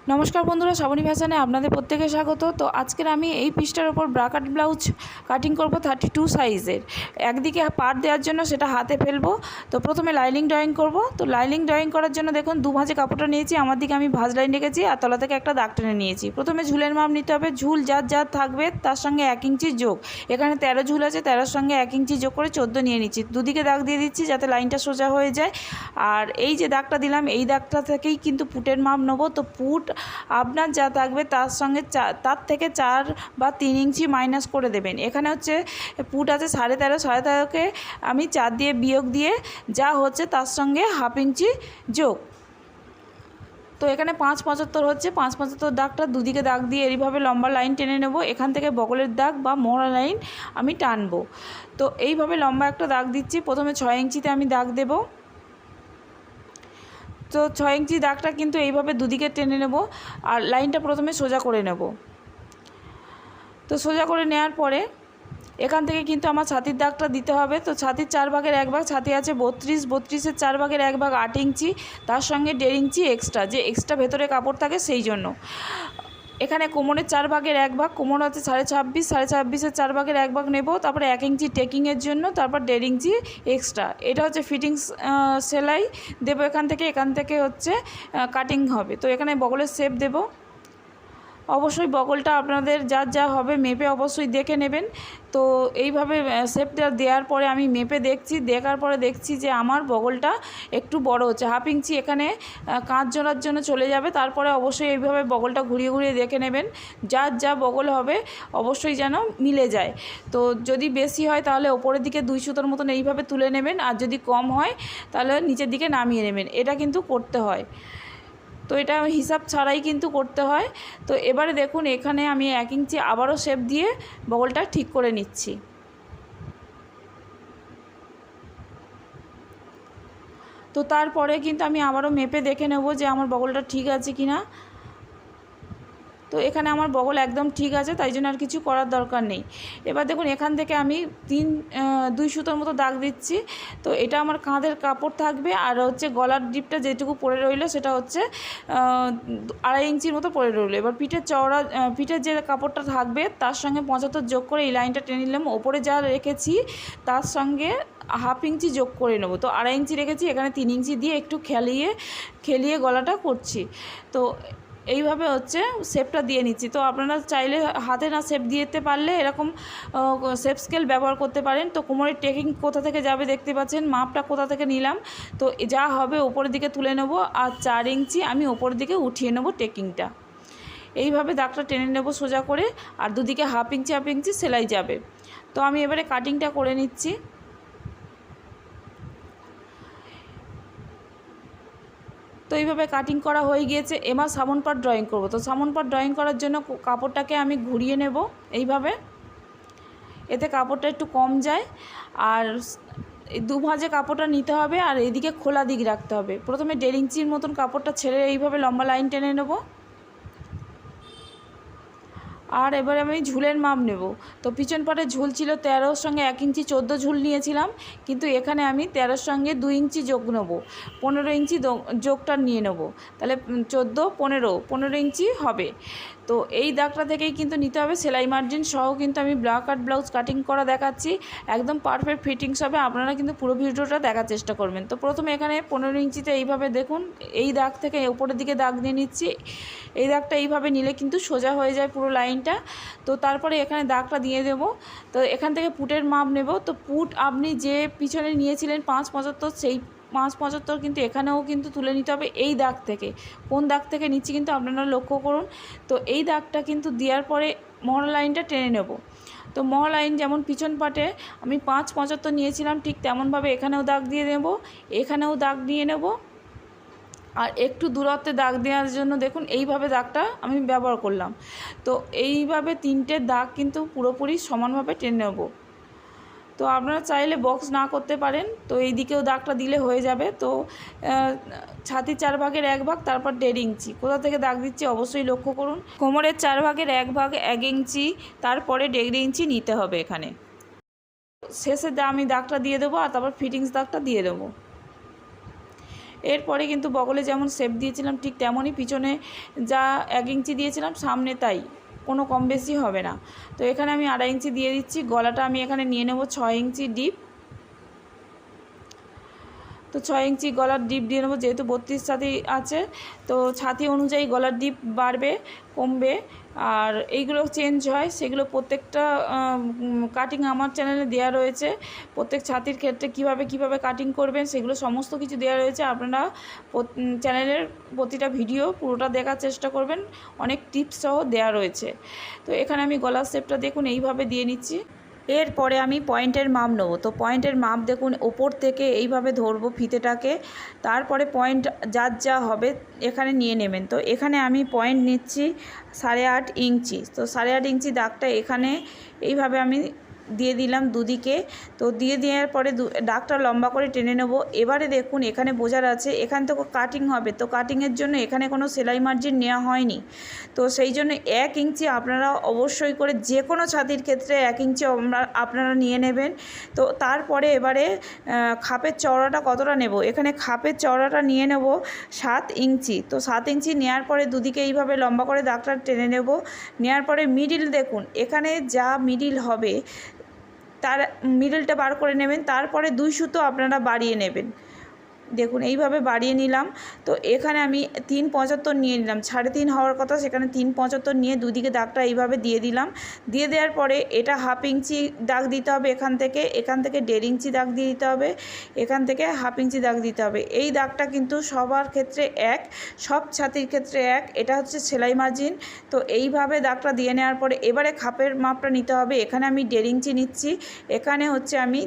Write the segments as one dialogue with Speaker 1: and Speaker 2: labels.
Speaker 1: নমস্কার বন্ধুরা, শ্রাবণী ফ্যাশনে আপনাদের প্রত্যেকে স্বাগত। তো আজকের আমি এই পিসটার ওপর ব্রাকাট ব্লাউজ কাটিং করব 32 সাইজের। একদিকে পাড় দেওয়ার জন্য সেটা হাতে ফেলবো। তো প্রথমে লাইনিং ড্রয়িং করব। তো লাইনিং ড্রয়িং করার জন্য দেখুন দু ভাঁজে কাপড়টা নিয়েছি, আমার দিকে আমি ভাঁজ লাইন রেখেছি আর তলা থেকে একটা দাগ টেনে নিয়েছি। প্রথমে ঝুলের মাপ নিতে হবে, ঝুল যার যার থাকবে তার সঙ্গে 1 ইঞ্চি যোগ। এখানে 13 ঝুল আছে, 13-র সঙ্গে 1 ইঞ্চি যোগ করে 14 নিয়ে নিচ্ছি। দুদিকে দাগ দিয়ে দিচ্ছি যাতে লাইনটা সোজা হয়ে যায়। আর এই যে দাগটা দিলাম এই দাগটা থেকেই কিন্তু পুটের মাপ নেবো। তো পুট আপনার যা থাকবে তার সঙ্গে তার থেকে 4 বা 3 ইঞ্চি মাইনাস করে দেবেন। এখানে হচ্ছে পুট আছে 13.5, 13.5কে আমি 4 দিয়ে বিয়োগ দিয়ে যা হচ্ছে তার সঙ্গে হাফ ইঞ্চি যোগ। তো এখানে 5.75 হচ্ছে। 5.75 দাগটা দুদিকে দাগ দিয়ে এইভাবে লম্বা লাইন টেনে নেব। এখান থেকে বগলের দাগ বা মোহরা লাইন আমি টানবো। তো এইভাবে লম্বা একটা দাগ দিচ্ছি। প্রথমে 6 ইঞ্চিতে আমি দাগ দেব। তো 6 ইঞ্চি দাগটা কিন্তু এইভাবে দুদিকে টেনে নেব আর লাইনটা প্রথমে সোজা করে নেব। তো সোজা করে নেওয়ার পরে এখান থেকে কিন্তু আমার ছাতির দাগটা দিতে হবে। তো ছাতির 4 ভাগের 1 ভাগ, ছাতি আছে 32, 32-এর 4 ভাগের 1 ভাগ 8 ইঞ্চি, তার সঙ্গে 1.5 ইঞ্চি এক্সট্রা, যে এক্সট্রা ভেতরে কাপড় থাকে সেই জন্য। এখানে কোমরের 4 ভাগের 1 ভাগ, কোমর আছে 26.5, 26.5-এর 4 ভাগের 1 ভাগ নেব। তারপরে 1 ইঞ্চি টেকিংয়ের জন্য, তারপর 1.5 ইঞ্চি এক্সট্রা। এটা হচ্ছে ফিটিংস সেলাই দেবো। এখান থেকে হচ্ছে কাটিং হবে। তো এখানে বগলের শেপ দেব। অবশ্যই বগলটা আপনাদের যার যা হবে মেপে অবশ্যই দেখে নেবেন। তো এইভাবে শেপটা দেওয়ার পরে আমি মেপে দেখার পরে দেখছি যে আমার বগলটা একটু বড় হচ্ছে। হাফ ইঞ্চি এখানে কাঁচ জোড়ার জন্য চলে যাবে। তারপরে অবশ্যই এইভাবে বগলটা ঘুরিয়ে ঘুরিয়ে দেখে নেবেন, যার যা বগল হবে অবশ্যই যেন মিলে যায়। তো যদি বেশি হয় তাহলে ওপরের দিকে 2 সুতোর মতন এইভাবে তুলে নেবেন, আর যদি কম হয় তাহলে নিচের দিকে নামিয়ে নেবেন। এটা কিন্তু করতে হয়। তো এটা হিসাব ছাড়াই কিন্তু করতে হয়। তো এবারে দেখুন এখানে আমি 1 ইঞ্চি আবারও শেপ দিয়ে বগলটা ঠিক করে নিচ্ছি। তো তারপরে কিন্তু আমি আবারও মেপে দেখে নেব যে আমার বগলটা ঠিক আছে কি না। তো এখানে আমার বগল একদম ঠিক আছে, তাই জন্য আর কিছু করার দরকার নেই। এবার দেখুন এখান থেকে আমি 2 সুতোর মতো দাগ দিচ্ছি। তো এটা আমার কাঁধের কাপড় থাকবে, আর হচ্ছে গলার ডিপটা যেটুকু পড়ে রইলো সেটা হচ্ছে 2.5 ইঞ্চির মতো পড়ে রইলো। এবার পিঠের যে কাপড়টা থাকবে তার সঙ্গে 75 যোগ করে এই লাইনটা টেনে নিলাম। ওপরে যা রেখেছি তার সঙ্গে হাফ ইঞ্চি যোগ করে নেব। তো 2.5 ইঞ্চি রেখেছি, এখানে 3 ইঞ্চি দিয়ে একটু খেলিয়ে গলাটা করছি। তো এইভাবে হচ্ছে শেপটা দিয়ে নিচ্ছি। তো আপনারা চাইলে হাতে না শেপ দিতে পারলে এরকম শেপ স্কেল ব্যবহার করতে পারেন। তো কোমরের টেকিং কোথা থেকে যাবে দেখতে পাচ্ছেন, মাপটা কোথা থেকে নিলাম। তো যা হবে ওপরের দিকে তুলে নেব, আর 4 ইঞ্চি আমি ওপরের দিকে উঠিয়ে নেব টেকিংটা। এইভাবে দাগটা টেনে নেব সোজা করে, আর দুদিকে হাফ ইঞ্চি সেলাই যাবে। তো আমি এবারে কাটিংটা করে নিচ্ছি। তো এইভাবে কাটিং করা হয়ে গিয়েছে। এবার সামন পার্ট ড্রয়িং করব। তো সামন পার্ট ড্রয়িং করার জন্য কাপড়টাকে আমি ঘুরিয়ে নেব এইভাবে, এতে কাপড়টা একটু কম যায়। আর দু ভাঁজে কাপড়টা নিতে হবে, আর এদিকে খোলা দিক রাখতে হবে। প্রথমে 1.5 ইঞ্চির মতন কাপড়টা ছেড়ে এইভাবে লম্বা লাইন টেনে নেব। আর এবারে আমি ঝুলের মাপ নেব। তো পিছন পাটে ঝুল ছিল 13-র সঙ্গে 1 ইঞ্চি 14 ঝুল নিয়েছিলাম, কিন্তু এখানে আমি 13-র সঙ্গে 2 ইঞ্চি যোগ নেব, 15 ইঞ্চি যোগটা নিয়ে নেব। তাহলে 15 ইঞ্চি হবে। তো এই দাগটা থেকেই কিন্তু নিতে হবে। সেলাই মার্জিন সহ কিন্তু আমি ব্রাকাট ব্লাউজ কাটিং করা দেখাচ্ছি, একদম পারফেক্ট ফিটিংস হবে। আপনারা কিন্তু পুরো ভিডিওটা দেখার চেষ্টা করবেন। তো প্রথমে এখানে 15 ইঞ্চিতে এইভাবে দেখুন এই দাগ থেকে উপরের দিকে দাগ দিয়ে নিচ্ছি। এই দাগটা এইভাবে নিলে কিন্তু সোজা হয়ে যায় পুরো লাইনটা। তো তারপরে এখানে দাগটা দিয়ে দেব। তো এখান থেকে পুটের মাপ নেব। তো পুট আপনি যে পিছনে নিয়েছিলেন 5.75, সেই 5.75 কিন্তু এখানেও কিন্তু তুলে নিতে হবে এই দাগ থেকে। কোন দাগ থেকে নিচ্ছি কিন্তু আপনারা লক্ষ্য করুন। তো এই দাগটা কিন্তু দেওয়ার পরে মহড়া লাইনটা টেনে নেব। তো মহড়া লাইন যেমন পিছন পাটে আমি 5.75 নিয়েছিলাম, ঠিক তেমনভাবে এখানেও দাগ দিয়ে দেব, এখানেও দাগ দিয়ে নেব। আর একটু দূরত্বে দাগ দেওয়ার জন্য দেখুন এইভাবে দাগটা আমি ব্যবহার করলাম। তো এইভাবে 3টে দাগ কিন্তু পুরোপুরি সমানভাবে টেনে নেব। তো আপনারা চাইলে বক্স না করতে পারেন, তো এই দিকেও দাগটা দিলে হয়ে যাবে। তো ছাতির 4 ভাগের 1 ভাগ, তারপর 1.5 ইঞ্চি কোথা থেকে দাগ দিচ্ছি অবশ্যই লক্ষ্য করুন। কোমরের 4 ভাগের 1 ভাগ 1 ইঞ্চি, তারপরে 1.5 ইঞ্চি নিতে হবে এখানে। শেষে আমি দাগটা দিয়ে দেবো, আর তারপর ফিটিংস দাগটা দিয়ে দেবো। এরপরে কিন্তু বগলে যেমন শেপ দিয়েছিলাম ঠিক তেমনই পিছনে যা 1 ইঞ্চি দিয়েছিলাম সামনে তাই, কোনো কম বেশি হবে না। তো এখানে আমি 2.5 ইঞ্চি দিয়ে দিচ্ছি। গলাটা আমি এখানে নিয়ে নেব 6 ইঞ্চি ডিপ। তো 6 ইঞ্চি গলার ডিপ দিয়ে নেবো, যেহেতু 32 ছাতি আছে তো ছাতি অনুযায়ী গলার ডিপ বাড়বে কমবে। আর এইগুলো চেঞ্জ হয়, সেগুলো প্রত্যেকটা কাটিং আমার চ্যানেলে দেওয়া রয়েছে। প্রত্যেক ছাতির ক্ষেত্রে কিভাবে কাটিং করবেন সেগুলো সমস্ত কিছু দেওয়া রয়েছে। আপনারা চ্যানেলের প্রতিটা ভিডিও পুরোটা দেখার চেষ্টা করবেন, অনেক টিপস সহ দেওয়া রয়েছে। তো এখানে আমি গলার শেপটা দেখুন এইভাবে দিয়ে নিচ্ছি। এরপরে আমি পয়েন্টের মাপ নেবো। তো পয়েন্টের মাপ দেখুন ওপর থেকে এইভাবে ধরবো ফিতেটাকে, তারপরে পয়েন্ট যার যা হবে এখানে নিয়ে নেবেন। তো এখানে আমি পয়েন্ট নিচ্ছি 8.5 ইঞ্চি। তো 8.5 ইঞ্চি দাগটা এখানে এইভাবে আমি দিয়ে দিলাম দুদিকে। তো দিয়ে দেওয়ার পরে দাগটা লম্বা করে টেনে নেব। এবারে দেখুন এখানে বোঝার আছে এখান থেকে কাটিং হবে, তো কাটিংয়ের জন্য এখানে কোনো সেলাই মার্জিন নেওয়া হয়নি। তো সেই জন্য 1 ইঞ্চি আপনারা অবশ্যই করে যে কোনো ছাতির ক্ষেত্রে 1 ইঞ্চি আপনারা নিয়ে নেবেন। তো তারপরে এবারে খাপের চওড়াটা কতটা নেব, এখানে খাপের চওড়াটা নিয়ে নেব 7 ইঞ্চি। তো 7 ইঞ্চি নেওয়ার পরে দুদিকে এইভাবে লম্বা করে দাগটা টেনে নেব। নেওয়ার পরে মিডিল দেখুন এখানে যা মিডিল হবে তার মিডলটা বার করে নেবেন। তারপরে 2 সুতো আপনারা বাড়িয়ে নেবেন। দেখুন এইভাবে বাড়িয়ে নিলাম। তো এখানে আমি 3.75 নিয়ে নিলাম, 3.5 হওয়ার কথা, সেখানে 3.75 নিয়ে দুদিকে দাগটা এইভাবে দিয়ে দিলাম। দিয়ে দেওয়ার পরে এটা 1/2 ইঞ্চি দাগ দিতে হবে, এখান থেকে 1.5 ইঞ্চি দাগ দিয়ে দিতে হবে, এখান থেকে 1/2 ইঞ্চি দাগ দিতে হবে। এই দাগটা কিন্তু সবার ক্ষেত্রে এক, সব ছাতির ক্ষেত্রে এক, এটা হচ্ছে সেলাই মার্জিন। তো এইভাবে দাগটা দিয়ে নেওয়ার পরে এবারে খাপের মাপটা নিতে হবে। এখানে আমি 1.5 ইঞ্চি নিচ্ছি, এখানে হচ্ছে আমি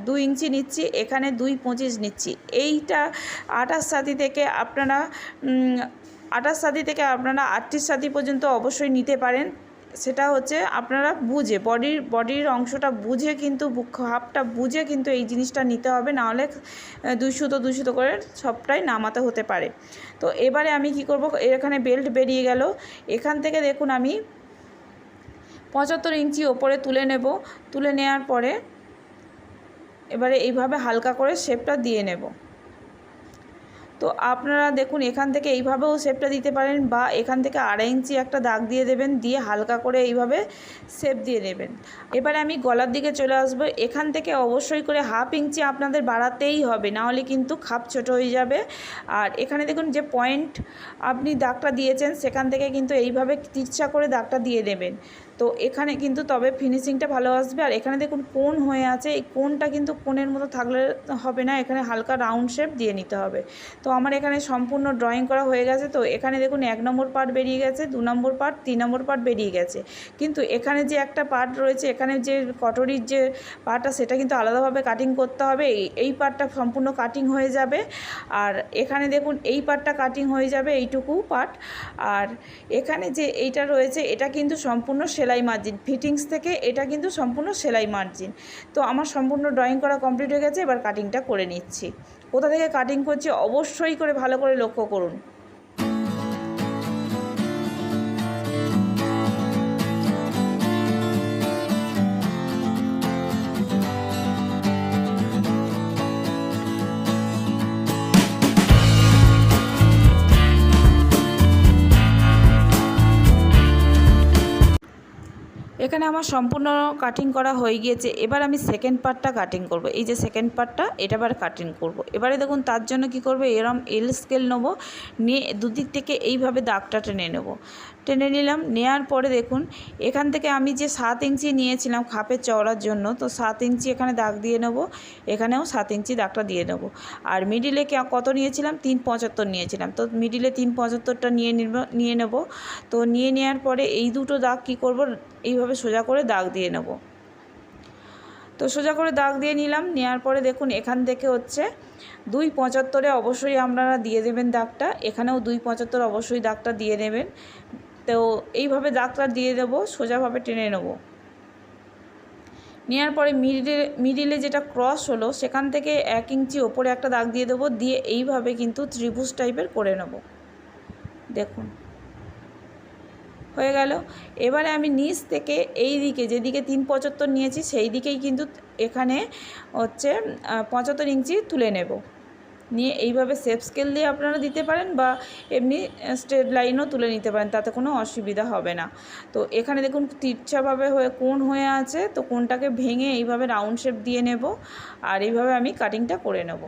Speaker 1: 2 ইঞ্চি নিচ্ছি, এখানে 2.25 নিচ্ছি। এইটা 28 ছাতি থেকে আপনারা 38 ছাতি পর্যন্ত অবশ্যই নিতে পারেন। সেটা হচ্ছে আপনারা বুঝে বডির অংশটা বুঝে কিন্তু হাফটা বুঝে কিন্তু এই জিনিসটা নিতে হবে, নাহলে 2 সুতো করে সবটাই নামাতে হতে পারে। তো এবারে আমি কি করব, এখানে বেল্ট বেরিয়ে গেল, এখান থেকে দেখুন আমি 75 ইঞ্চি ওপরে তুলে নেব। তুলে নেওয়ার পরে এবারে এইভাবে হালকা করে শেপটা দিয়ে নেব। তো আপনারা দেখুন এখান থেকে এইভাবেও শেপটা দিতে পারেন, বা এখান থেকে 2.5 ইঞ্চি একটা দাগ দিয়ে দেবেন, দিয়ে হালকা করে এইভাবে শেপ দিয়ে নেবেন। এবারে আমি গলার দিকে চলে আসবো। এখান থেকে অবশ্যই করে 1/2 ইঞ্চি আপনাদের বাড়াতেই হবে, নাহলে কিন্তু খাপ ছোট হয়ে যাবে। আর এখানে দেখুন যে পয়েন্ট আপনি দাগটা দিয়েছেন সেখান থেকে কিন্তু এইভাবে তিরছা করে দাগটা দিয়ে দেবেন। তো এখানে কিন্তু তবে ফিনিশিংটা ভালো আসবে। আর এখানে দেখুন কোণ হয়ে আছে, এই কোণটা কিন্তু কোণের মতো থাকলে হবে না, এখানে হালকা রাউন্ড শেপ দিয়ে নিতে হবে। তো আমার এখানে সম্পূর্ণ ড্রয়িং করা হয়ে গেছে। তো এখানে দেখুন 1 নম্বর পার্ট বেরিয়ে গেছে, 2 নম্বর পার্ট, 3 নম্বর পার্ট বেরিয়ে গেছে। কিন্তু এখানে যে একটা পার্ট রয়েছে, এখানে যে কটরির যে পার্টটা সেটা কিন্তু আলাদাভাবে কাটিং করতে হবে। এই পার্টটা সম্পূর্ণ কাটিং হয়ে যাবে। আর এখানে দেখুন এই পার্টটা কাটিং হয়ে যাবে, এইটুকু পার্ট। আর এখানে যে এইটা রয়েছে এটা কিন্তু সম্পূর্ণ সেলাই মার্জিন, ফিটিংস থেকে এটা কিন্তু সম্পূর্ণ সেলাই মার্জিন। তো আমার সম্পূর্ণ ড্রয়িং করা কমপ্লিট হয়ে গেছে। এবার কাটিংটা করে নিচ্ছি। কোথা থেকে কাটিং করছি অবশ্যই করে ভালো করে লক্ষ্য করুন। এখানে আমার সম্পূর্ণ কাটিং করা হয়ে গিয়েছে। এবার আমি সেকেন্ড পার্টটা কাটিং করব। এই যে সেকেন্ড পার্টটা এটা এবার কাটিং করব। এবারে দেখুন তার জন্য কি করব, এরম এল স্কেল নেব, নিয়ে দুদিক থেকে এইভাবে দাগটা টেনে নেব। টেনে নিলাম, নেওয়ার পরে দেখুন এখান থেকে আমি যে 7 ইঞ্চি নিয়েছিলাম খাপের চওড়ার জন্য, তো 7 ইঞ্চি এখানে দাগ দিয়ে নেব, এখানেও 7 ইঞ্চি দাগটা দিয়ে নেব। আর মিডিলে কত নিয়েছিলাম, 3.75 নিয়েছিলাম। তো মিডিলে 3.75টা নিয়ে নেব। তো নিয়ে নেওয়ার পরে এই দুটো দাগ কি করব, এইভাবে সোজা করে দাগ দিয়ে নেব। তো সোজা করে দাগ দিয়ে নিলাম। নেওয়ার পরে দেখুন এখান থেকে হচ্ছে 2.75 অবশ্যই আপনারা দিয়ে দেবেন দাগটা, এখানেও 2.75 অবশ্যই দাগটা দিয়ে নেবেন। তো এইভাবে দাগটা দিয়ে দেবো, সোজাভাবে টেনে নেব। নেওয়ার পরে মিডিলে যেটা ক্রস হলো সেখান থেকে 1 ইঞ্চি ওপরে একটা দাগ দিয়ে দেবো, দিয়ে এইভাবে কিন্তু ত্রিভুজ টাইপের করে নেব। দেখুন হয়ে গেল। এবারে আমি নিচ থেকে এই দিকে যেদিকে 3.75 নিয়েছি সেই দিকেই কিন্তু এখানে হচ্ছে 75 ইঞ্চি তুলে নেব। নিয়ে এইভাবে শেপ স্কেল দিয়ে আপনারা দিতে পারেন বা এমনি স্ট্রেট লাইনও তুলে নিতে পারেন, তাতে কোনো অসুবিধা হবে না। তো এখানে দেখুন তিরছাভাবে কোণ হয়ে আছে, তো কোণটাকে ভেঙে এইভাবে রাউন্ড শেপ দিয়ে নেব আর এইভাবে আমি কাটিংটা করে নেব।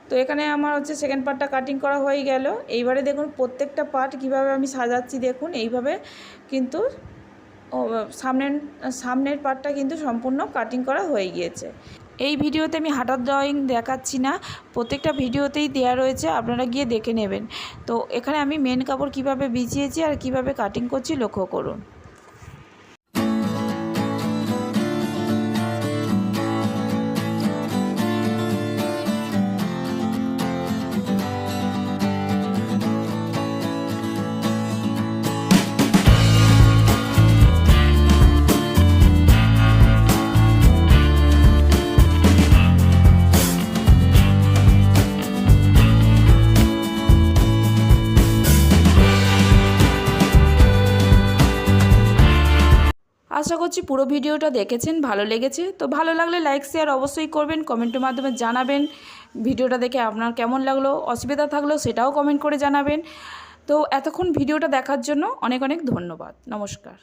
Speaker 1: তো এখানে আমার সেকেন্ড পার্টটা কাটিং করা হয়ে গেল। এইবারে দেখুন প্রত্যেকটা পার্ট কীভাবে আমি সাজাচ্ছি, দেখুন এইভাবে কিন্তু সামনের পার্টটা কিন্তু সম্পূর্ণ কাটিং করা হয়ে গিয়েছে। এই ভিডিওতে আমি হাতার ড্রয়িং দেখাচ্ছি না, প্রত্যেকটা ভিডিওতেই দেওয়া রয়েছে, আপনারা গিয়ে দেখে নেবেন। তো এখানে আমি মেন কাপড় কিভাবে বিছিয়েছি আর কিভাবে কাটিং করছি লক্ষ্য করুন। আশা করছি পুরো ভিডিওটা দেখেছেন, ভালো লেগেছে। তো ভালো লাগলে লাইক শেয়ার অবশ্যই করবেন, কমেন্টের মাধ্যমে জানাবেন ভিডিওটা দেখে আপনার কেমন লাগলো, অসুবিধা থাকলেও সেটাও কমেন্ট করে জানাবেন। তো এতক্ষণ ভিডিওটা দেখার জন্য অনেক অনেক ধন্যবাদ। নমস্কার।